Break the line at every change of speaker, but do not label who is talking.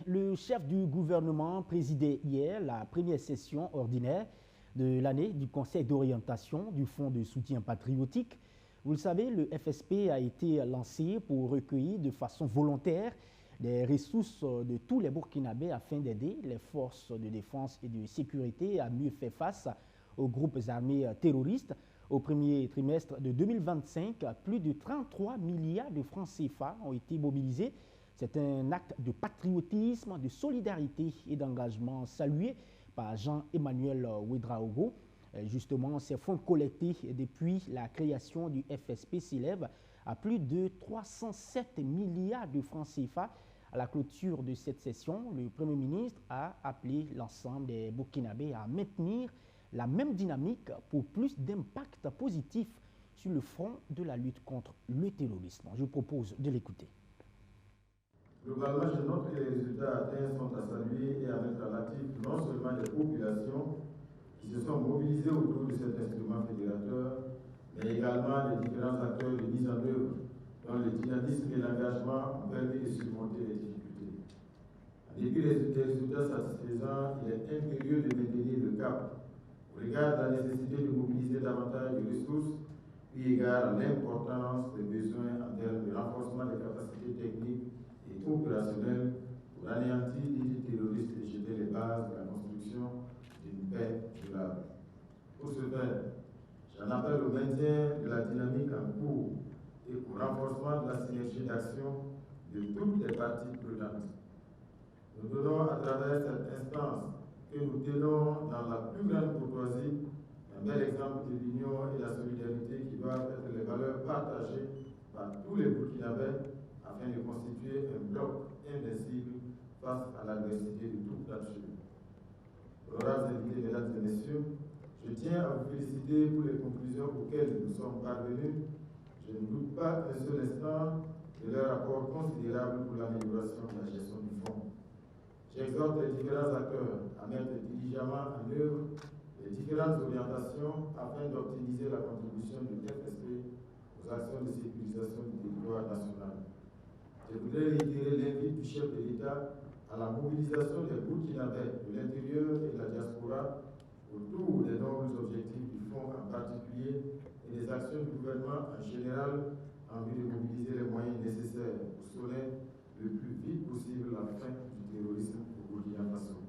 Le chef du gouvernement présidait hier la première session ordinaire de l'année du Conseil d'orientation du Fonds de soutien patriotique. Vous le savez, le FSP a été lancé pour recueillir de façon volontaire des ressources de tous les Burkinabés afin d'aider les forces de défense et de sécurité à mieux faire face aux groupes armés terroristes. Au premier trimestre de 2025, plus de 33 milliards de francs CFA ont été mobilisés. C'est un acte de patriotisme, de solidarité et d'engagement salué par Jean-Emmanuel Ouedraogo. Justement, ces fonds collectés depuis la création du FSP s'élèvent à plus de 307 milliards de francs CFA. À la clôture de cette session, le Premier ministre a appelé l'ensemble des Burkinabés à maintenir la même dynamique pour plus d'impact positif sur le front de la lutte contre le terrorisme. Je vous propose de l'écouter.
Globalement, je note que les résultats atteints sont à saluer et à mettre à l'actif non seulement les populations qui se sont mobilisées autour de cet instrument fédérateur, mais également les différents acteurs de mise en œuvre dont le dynamisme et l'engagement ont permis de surmonter les difficultés. En dépit des résultats satisfaisants, il est impérieux de maintenir le cap au regard de la nécessité de mobiliser davantage de ressources, eu égard à l'importance des besoins en termes de renforcement des capacités techniques et opérationnelles pour anéantir l'idée terroriste et jeter les bases de la construction d'une paix durable. Pour ce faire, j'en appelle au maintien de la dynamique en cours et au renforcement de la synergie d'action de toutes les parties prenantes. Nous donnons à travers cette instance que nous tenons dans la plus grande courtoisie un bel exemple de l'union et de la solidarité qui doivent être les valeurs partagées par tous les Burkinabés afin de constituer un bloc invincible face à l'adversité de toute nature. Honorables invités, mesdames et messieurs, je tiens à vous féliciter pour les conclusions auxquelles nous sommes parvenus. Je ne doute pas un seul instant de leur apport considérable pour l'amélioration de la gestion du fonds. J'exhorte les différents acteurs à mettre diligemment en œuvre les différentes orientations afin d'optimiser la contribution du FSP aux actions de sécurisation du territoire national. Je voudrais réitérer l'invite du chef de l'État à la mobilisation des Burkinabés de l'intérieur et de la diaspora autour des nobles objectifs du fonds en particulier et des actions du gouvernement en général en vue de mobiliser les moyens nécessaires pour sonner le plus vite possible la fin du terrorisme au Burkina Faso.